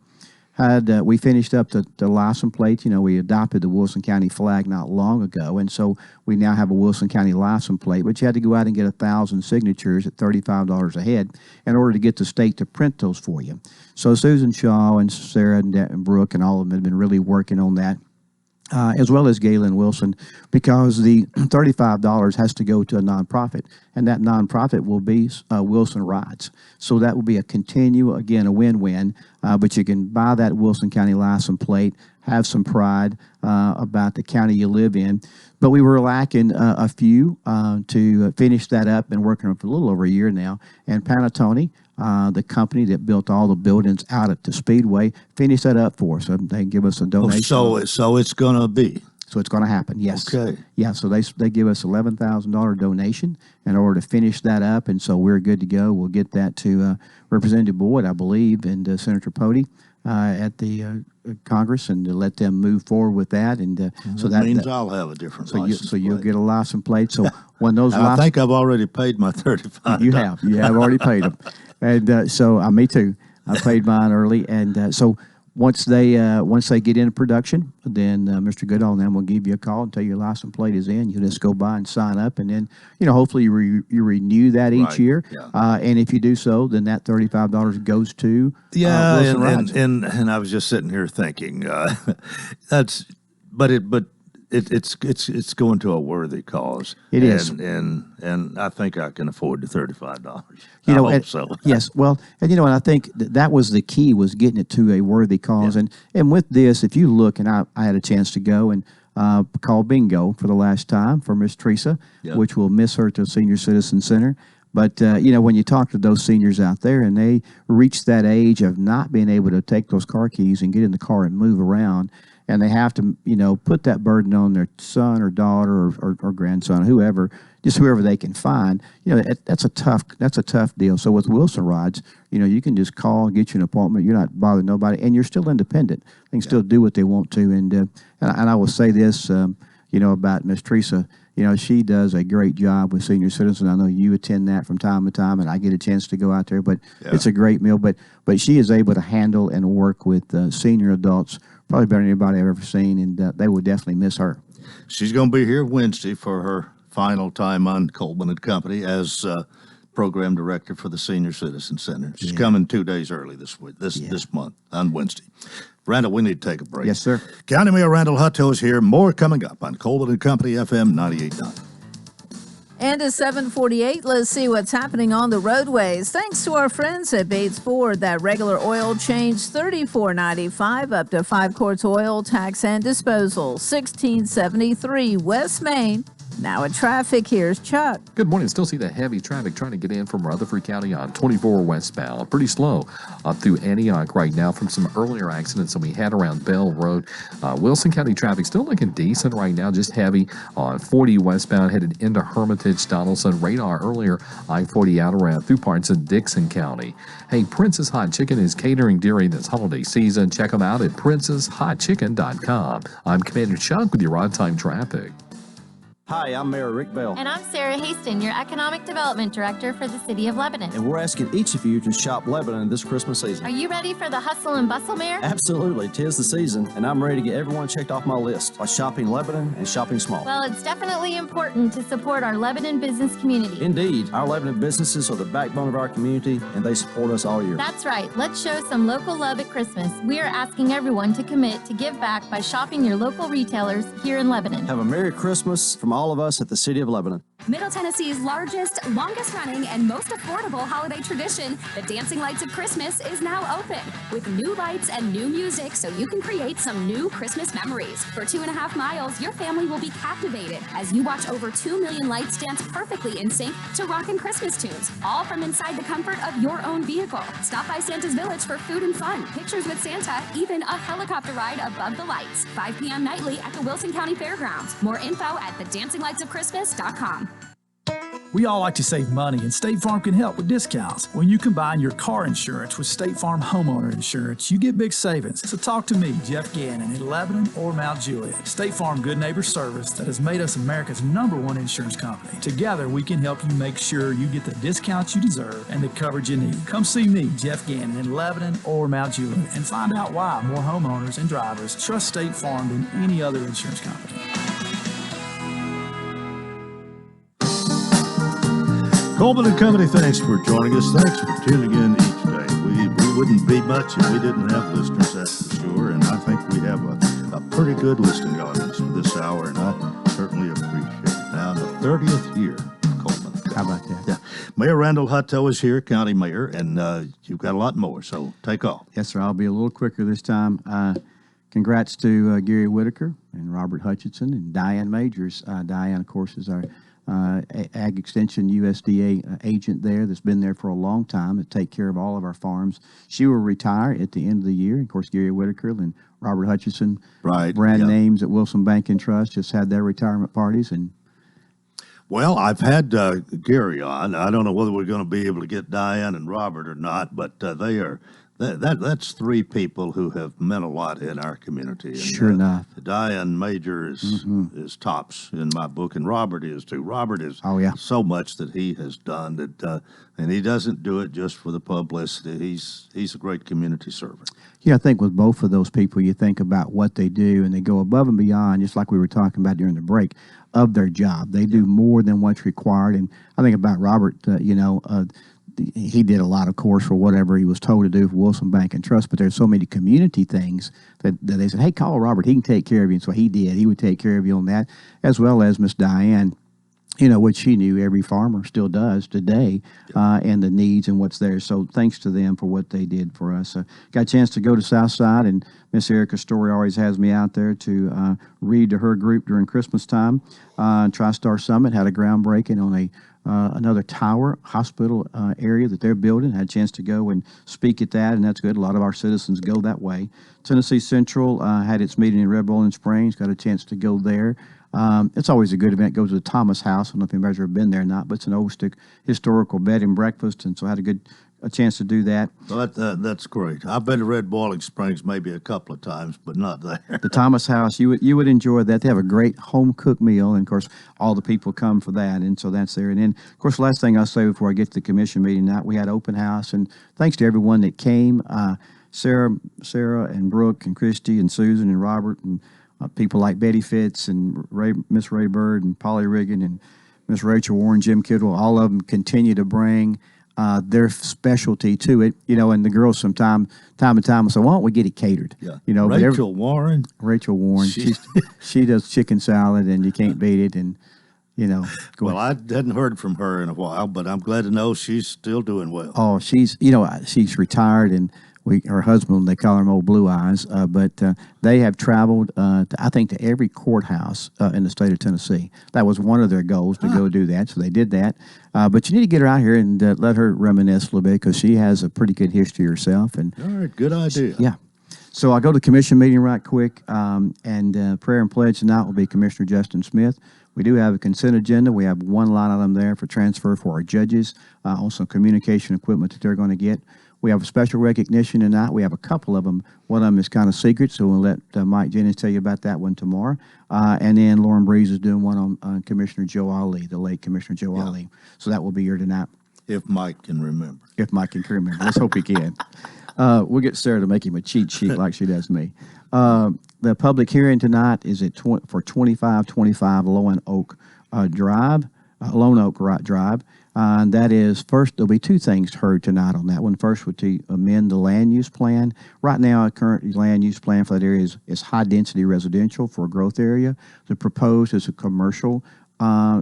We finished up the license plates. We adopted the Wilson County flag not long ago, and so we now have a Wilson County license plate, but you had to go out and get 1,000 signatures at $35 a head in order to get the state to print those for you. So Susan Shaw and Sarah and Brooke and all of them have been really working on that. As well as Galen Wilson, because the $35 has to go to a nonprofit, and that nonprofit will be Wilson Rides. So that will be a win-win, but you can buy that Wilson County license plate, have some pride about the county you live in. But we were lacking a few to finish that up, been working on it for a little over a year now, and Panatone, the company that built all the buildings out at the Speedway, finished that up for us. So they give us a donation. So it's going to be. So it's going to happen, yes. Okay. Yeah, so they give us $11,000 donation in order to finish that up, and so we're good to go. We'll get that to Representative Boyd, I believe, and Senator Pody at the Congress, and to let them move forward with that. And so that means I'll have a different license plate. You'll get a license plate. So when those I think I've already paid my $35. You have already paid them. And so me too. I paid mine early, and so once they get into production, then Mr. Goodall and them will give you a call and tell you your license plate is in. You just go by and sign up, and then hopefully you renew that each year. Yeah. And if you do so, then that $35 goes to Wilson Rides. And I was just sitting here thinking it's going to a worthy cause. It is, and I think I can afford the $35. I hope so. Yes, well, and I think that was the key, was getting it to a worthy cause. Yeah. And with this, if you look, and I had a chance to go and call bingo for the last time for Miss Teresa, which will miss her to Senior Citizen Center. But, when you talk to those seniors out there and they reach that age of not being able to take those car keys and get in the car and move around, and they have to, put that burden on their son or daughter or grandson, whoever they can find, that's a tough deal. So with Wilson Rides, you can just call, get you an appointment. You're not bothering nobody, and you're still independent. They can still do what they want to. And I will say this, about Miss Teresa. She does a great job with senior citizens. I know you attend that from time to time, and I get a chance to go out there. But it's a great meal. But she is able to handle and work with senior adults probably better than anybody I've ever seen, and they will definitely miss her. She's going to be here Wednesday for her final time on Coleman and Company as program director for the Senior Citizen Center. She's coming 2 days early this month on Wednesday. Randall, we need to take a break. Yes, sir. County Mayor Randall Hutto is here. More coming up on Coleman and Company FM 98.9. And at 7:48, let's see what's happening on the roadways. Thanks to our friends at Bates Ford, that regular oil change $34.95 up to 5 quarts oil, tax and disposal. 1673 West Main. Now at traffic, here's Chuck. Good morning. Still see the heavy traffic trying to get in from Rutherford County on 24 westbound. Pretty slow up through Antioch right now from some earlier accidents that we had around Bell Road. Wilson County traffic still looking decent right now, just heavy on 40 westbound headed into Hermitage, Donaldson. Radar earlier, I-40 out around through parts of Dixon County. Hey, Princess Hot Chicken is catering during this holiday season. Check them out at princesshotchicken.com. I'm Commander Chuck with your on-time traffic. Hi, I'm Mayor Rick Bell. And I'm Sarah Haston, your Economic Development Director for the City of Lebanon. And we're asking each of you to shop Lebanon this Christmas season. Are you ready for the hustle and bustle, Mayor? Absolutely. 'Tis the season, and I'm ready to get everyone checked off my list by shopping Lebanon and shopping small. Well, it's definitely important to support our Lebanon business community. Indeed. Our Lebanon businesses are the backbone of our community, and they support us all year. That's right. Let's show some local love at Christmas. We are asking everyone to commit to give back by shopping your local retailers here in Lebanon. Have a Merry Christmas from all of us at the City of Lebanon. Middle Tennessee's largest, longest running, and most affordable holiday tradition, the Dancing Lights of Christmas, is now open with new lights and new music so you can create some new Christmas memories. For 2.5 miles, your family will be captivated as you watch over 2 million lights dance perfectly in sync to rockin' Christmas tunes, all from inside the comfort of your own vehicle. Stop by Santa's Village for food and fun, pictures with Santa, even a helicopter ride above the lights. 5 p.m. nightly at the Wilson County Fairgrounds. More info at thedancinglightsofchristmas.com. We all like to save money, and State Farm can help with discounts. When you combine your car insurance with State Farm homeowner insurance, you get big savings. So talk to me, Jeff Gannon, in Lebanon or Mount Juliet. State Farm Good Neighbor Service that has made us America's #1 insurance company. Together, we can help you make sure you get the discounts you deserve and the coverage you need. Come see me, Jeff Gannon, in Lebanon or Mount Juliet, and find out why more homeowners and drivers trust State Farm than any other insurance company. Coleman and Company, thanks for joining us. Thanks for tuning in each day. We wouldn't be much if we didn't have listeners, that's for sure. And I think we have a pretty good listening audience for this hour, and I certainly appreciate it. Now, in the 30th year, Coleman. How about that? Yeah. Mayor Randall Hutto is here, County Mayor, and you've got a lot more, so take off. Yes, sir. I'll be a little quicker this time. Congrats to Gary Whitaker and Robert Hutchinson and Diane Majors. Diane, of course, is our Ag Extension USDA agent there that's been there for a long time to take care of all of our farms. She will retire at the end of the year. Of course, Gary Whitaker and Robert Hutchinson, brand names at Wilson Bank and Trust, just had their retirement parties. And well, I've had Gary on. I don't know whether we're going to be able to get Diane and Robert or not, but they are. That's 3 people who have meant a lot in our community. And, sure enough. Diane Major is tops in my book, and Robert is too. Robert is so much that he has done, that, and he doesn't do it just for the publicity. He's a great community servant. Yeah, I think with both of those people, you think about what they do, and they go above and beyond, just like we were talking about during the break, of their job. They do more than what's required. And I think about Robert, he did a lot, of course, for whatever he was told to do for Wilson Bank and Trust, but there's so many community things that they said, hey, call Robert, he can take care of you. And so he did. He would take care of you on that, as well as Miss Diane, which she knew every farmer still does today, and the needs and what's there. So thanks to them for what they did for us. Got a chance to go to Southside, and Miss Erica Story always has me out there to read to her group during Christmas time. TriStar Summit had a groundbreaking on another tower hospital area that they're building. Had a chance to go and speak at that, and that's good. A lot of our citizens go that way. Tennessee Central had its meeting in Red Bowling Springs. Got a chance to go there. It's always a good event. Go to the Thomas House. I don't know if anybody's ever been there or not, but it's an old historical bed and breakfast, and so I had a chance to do that. Well, that's great. I've been to Red Bowling Springs maybe a couple of times, but not there. The Thomas House, you would enjoy that. They have a great home cooked meal, and of course, all the people come for that, and so that's there. And then, of course, the last thing I'll say before I get to the commission meeting tonight, we had open house, and thanks to everyone that came. Sarah and Brooke and Christy and Susan and Robert and people like Betty Fitz and Miss Ray Bird and Polly Riggin and Miss Rachel Warren, Jim Kittle, all of them continue to bring their specialty to it, and the girls from time to time will say, why don't we get it catered? Yeah. Rachel Warren. She does chicken salad, and you can't beat it. And Well, I hadn't heard from her in a while, but I'm glad to know she's still doing well. Oh, she's retired, and her husband, they call him Old Blue Eyes, but they have traveled, I think, to every courthouse in the state of Tennessee. That was one of their goals to go do that, so they did that. But you need to get her out here and let her reminisce a little bit because she has a pretty good history herself. And all right, good idea. Yeah. So I'll go to the commission meeting right quick, and prayer and pledge tonight will be Commissioner Justin Smith. We do have a consent agenda. We have one line item there for transfer for our judges, also communication equipment that they're going to get. We have a special recognition tonight. We have a couple of them. One of them is kind of secret, so we'll let Mike Jennings tell you about that one tomorrow. And then Lauren Breeze is doing one on Commissioner Joe Ali, the late Commissioner Joe Ali. So that will be here tonight. If Mike can remember. If Mike can remember. Let's hope he can. We'll get Sarah to make him a cheat sheet like she does me. The public hearing tonight is for 2525 Lone Oak Drive. And that is, first, there'll be two things heard tonight on that one. First, would to amend the land use plan. Right now, our current land use plan for that area is high-density residential for a growth area. The proposed is a commercial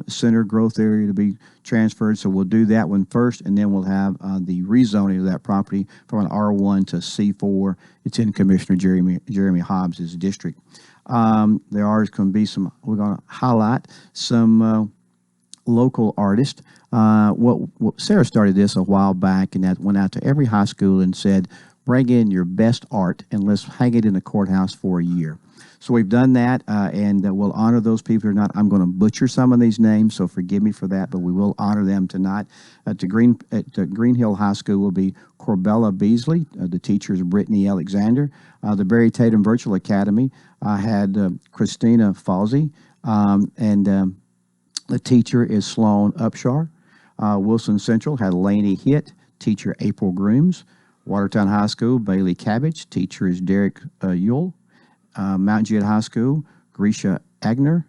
center growth area to be transferred. So we'll do that one first, and then we'll have the rezoning of that property from an R1 to C4. It's in Commissioner Jeremy Hobbs's district. There are going to be we're going to highlight some local artists. What Sarah started this a while back, and that went out to every high school and said, bring in your best art and let's hang it in the courthouse for a year. So we've done that, and we'll honor those people or not. I'm going to butcher some of these names, so forgive me for that, but we will honor them tonight. At Green Hill High School will be Corbella Beasley. The teacher is Brittany Alexander. The Barry Tatum Virtual Academy had Christina Falsey, and the teacher is Sloan Upshar. Wilson Central had Laney Hitt, teacher April Grooms. Watertown High School, Bailey Cabbage, teacher is Derek Yule. Mount Juliet High School, Grisha Agner.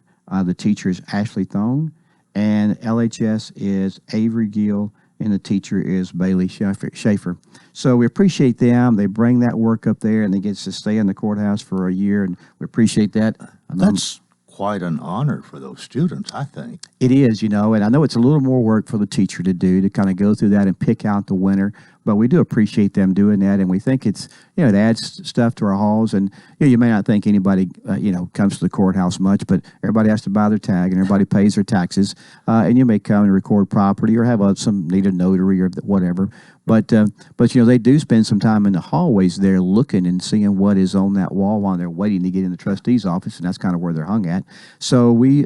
The teacher is Ashley Thong. And LHS is Avery Gill, and the teacher is Bailey Schaefer. So we appreciate them. They bring that work up there, and they get to stay in the courthouse for a year, and we appreciate that. That's quite an honor for those students, I think. It is, and I know it's a little more work for the teacher to do, to kind of go through that and pick out the winner, but we do appreciate them doing that, and we think it's, it adds stuff to our halls, and you may not think anybody, comes to the courthouse much, but everybody has to buy their tag, and everybody pays their taxes, and you may come and record property or have some need a notary or whatever, but they do spend some time in the hallways there looking and seeing what is on that wall while they're waiting to get in the trustee's office, and that's kind of where they're hung at. So we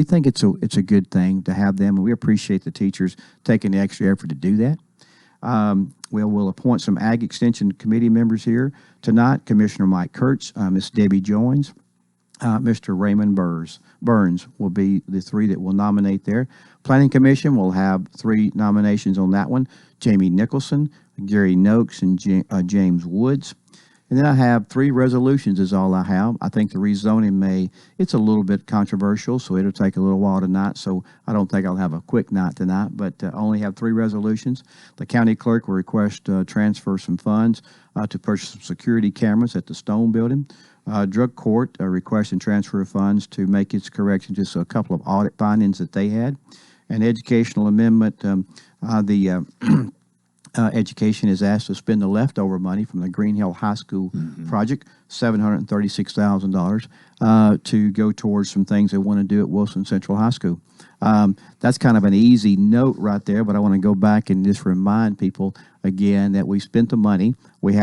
think it's a good thing to have them, and we appreciate the teachers taking the extra effort to do that. We'll appoint some Ag Extension Committee members here tonight. Commissioner Mike Kurtz, Miss Debbie Joins, Mr. Raymond Burns will be the three that will nominate there. Planning Commission will have 3 nominations on that one. Jamie Nicholson, Gary Noakes, and James Woods. And then I have 3 resolutions is all I have. I think the rezoning it's a little bit controversial, so it'll take a little while tonight. So I don't think I'll have a quick night tonight, but I only have 3 resolutions. The county clerk will request transfer some funds to purchase some security cameras at the Stone Building. Drug court request and transfer of funds to make its correction to a couple of audit findings that they had. An educational amendment, Education is asked to spend the leftover money from the Green Hill High School project, $736,000, to go towards some things they want to do at Wilson Central High School. That's kind of an easy note right there, but I want to go back and just remind people again that we spent the money. We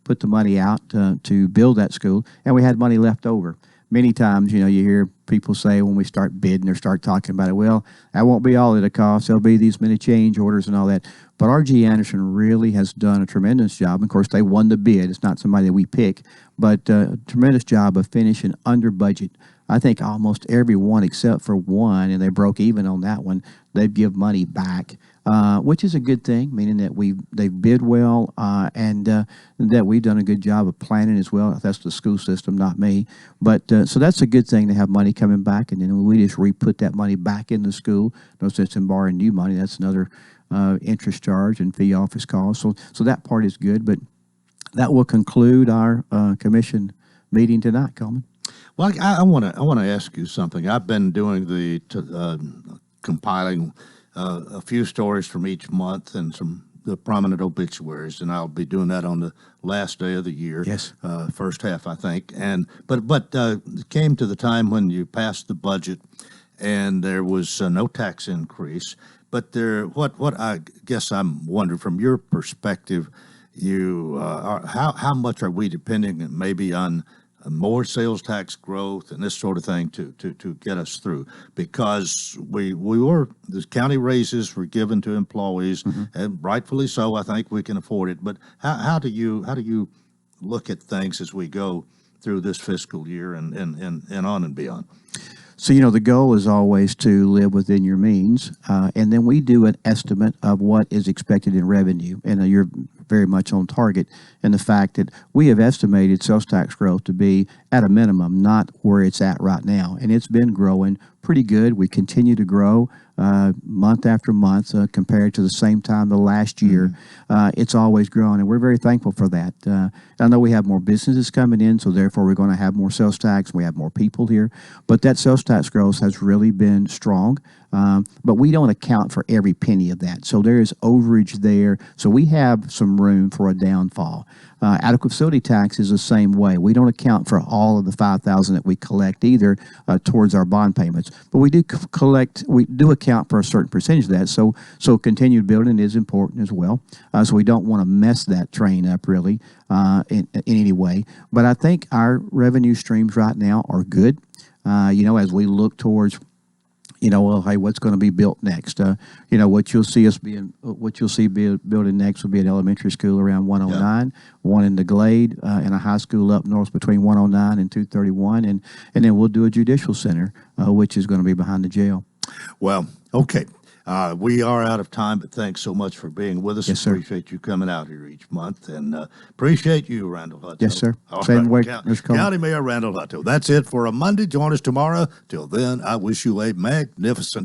put the money out to build that school, and we had money left over. Many times, you hear people say when we start bidding or start talking about it, well, that won't be all that it costs. There'll be these many change orders and all that. But R.G. Anderson really has done a tremendous job. Of course, they won the bid. It's not somebody that we pick, but a tremendous job of finishing under budget. I think almost every one except for one, and they broke even on that one, they've give money back, which is a good thing, meaning that they've bid well and that we've done a good job of planning as well. That's the school system, not me. But so that's a good thing to have money coming back, and then we just re-put that money back in the school. No sense in borrowing new money. That's another interest charge and fee office cost. So that part is good, but that will conclude our commission meeting tonight, Coleman. Well, I want to ask you something. I've been doing compiling a few stories from each month and the prominent obituaries, and I'll be doing that on the last day of the year. Yes. First half, I think. And but it came to the time when you passed the budget, and there was no tax increase. But what I guess I'm wondering from your perspective, how much are we depending maybe on more sales tax growth and this sort of thing to get us through, because the county raises were given to employees, and rightfully so. I think we can afford it. But how do you look at things as we go through this fiscal year and on and beyond? So, the goal is always to live within your means, and then we do an estimate of what is expected in revenue, and you're very much on target in the fact that we have estimated sales tax growth to be at a minimum, not where it's at right now, and it's been growing pretty good. We continue to grow month after month compared to the same time the last year. It's always growing, and we're very thankful for that. I know we have more businesses coming in, so therefore we're going to have more sales tax. We have more people here, but that sales tax growth has really been strong. But we don't account for every penny of that. So there is overage there. So we have some room for a downfall. Adequate facility tax is the same way. We don't account for all of the $5,000 that we collect either towards our bond payments, but we do account for a certain percentage of that. So continued building is important as well. So we don't want to mess that train up really in any way. But I think our revenue streams right now are good. As we look towards hey, what's going to be built next? What you'll see building next will be an elementary school around 109, one in the Glade, and a high school up north between 109 and 231, and then we'll do a judicial center, which is going to be behind the jail. Well, okay. We are out of time, but thanks so much for being with us. Yes, sir. Appreciate you coming out here each month, and appreciate you, Randall Hutto. Yes, sir. All Same way, right. Mr. Coleman. County Mayor Randall Hutto. That's it for a Monday. Join us tomorrow. Till then, I wish you a magnificent